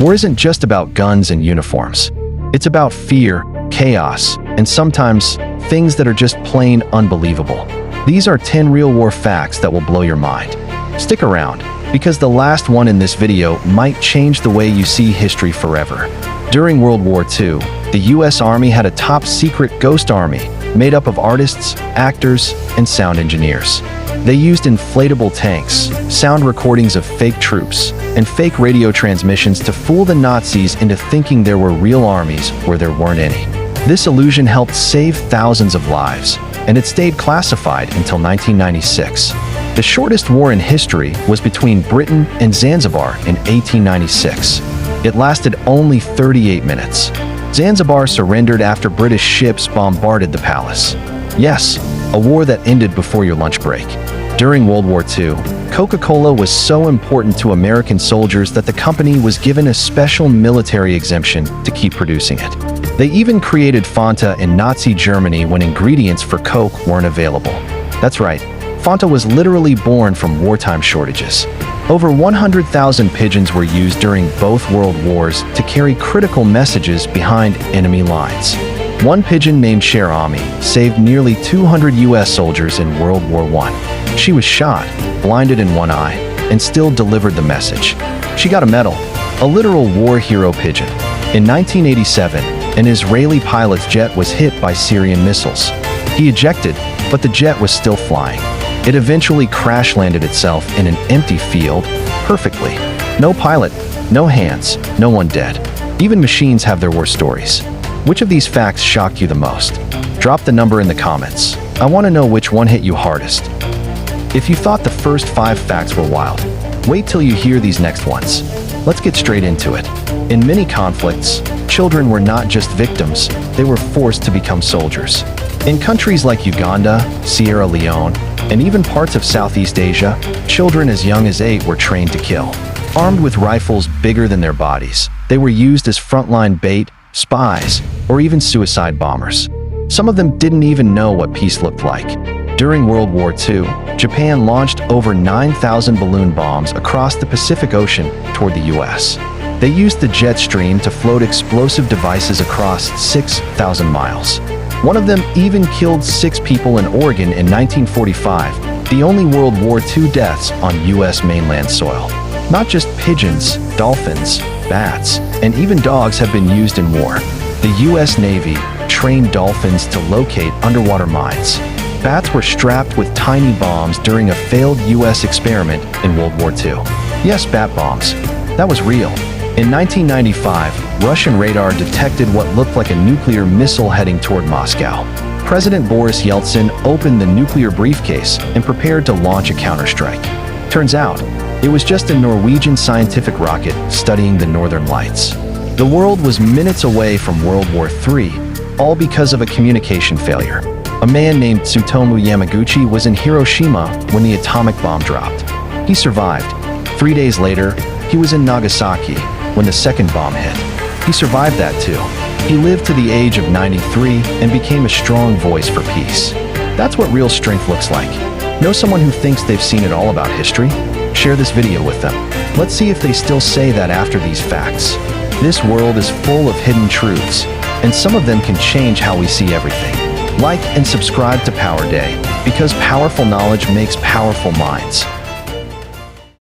War isn't just about guns and uniforms. It's about fear, chaos, and sometimes things that are just plain unbelievable. These are 10 real war facts that will blow your mind. Stick around, because the last one in this video might change the way you see history forever. During World War II, the US Army had a top-secret ghost army made up of artists, actors, and sound engineers. They used inflatable tanks, sound recordings of fake troops, and fake radio transmissions to fool the Nazis into thinking there were real armies where there weren't any. This illusion helped save thousands of lives, and it stayed classified until 1996. The shortest war in history was between Britain and Zanzibar in 1896. It lasted only 38 minutes. Zanzibar surrendered after British ships bombarded the palace. Yes, a war that ended before your lunch break. During World War II, Coca-Cola was so important to American soldiers that the company was given a special military exemption to keep producing it. They even created Fanta in Nazi Germany when ingredients for Coke weren't available. That's right, Fanta was literally born from wartime shortages. Over 100,000 pigeons were used during both world wars to carry critical messages behind enemy lines. One pigeon named Cher Ami saved nearly 200 US soldiers in World War I. She was shot, blinded in one eye, and still delivered the message. She got a medal, a literal war hero pigeon. In 1987, an Israeli pilot's jet was hit by Syrian missiles. He ejected, but the jet was still flying. It eventually crash-landed itself in an empty field, perfectly. No pilot, no hands, no one dead. Even machines have their worst stories. Which of these facts shocked you the most? Drop the number in the comments. I want to know which one hit you hardest. If you thought the first 5 facts were wild, wait till you hear these next ones. Let's get straight into it. In many conflicts, children were not just victims, they were forced to become soldiers. In countries like Uganda, Sierra Leone, and even parts of Southeast Asia, children as young as 8 were trained to kill. Armed with rifles bigger than their bodies, they were used as frontline bait, spies, or even suicide bombers. Some of them didn't even know what peace looked like. During World War II, Japan launched over 9,000 balloon bombs across the Pacific Ocean toward the US. They used the jet stream to float explosive devices across 6,000 miles. One of them even killed 6 people in Oregon in 1945, the only World War II deaths on US mainland soil. Not just pigeons, dolphins, bats, and even dogs have been used in war. The US Navy trained dolphins to locate underwater mines. Bats were strapped with tiny bombs during a failed US experiment in World War II. Yes, bat bombs. That was real. In 1995, Russian radar detected what looked like a nuclear missile heading toward Moscow. President Boris Yeltsin opened the nuclear briefcase and prepared to launch a counterstrike. Turns out, it was just a Norwegian scientific rocket studying the northern lights. The world was minutes away from World War III, all because of a communication failure. A man named Tsutomu Yamaguchi was in Hiroshima when the atomic bomb dropped. He survived. 3 days later, he was in Nagasaki when the second bomb hit. He survived that too. He lived to the age of 93 and became a strong voice for peace. That's what real strength looks like. Know someone who thinks they've seen it all about history? Share this video with them. Let's see if they still say that after these facts. This world is full of hidden truths, and some of them can change how we see everything. Like and subscribe to PowerDay, because powerful knowledge makes powerful minds.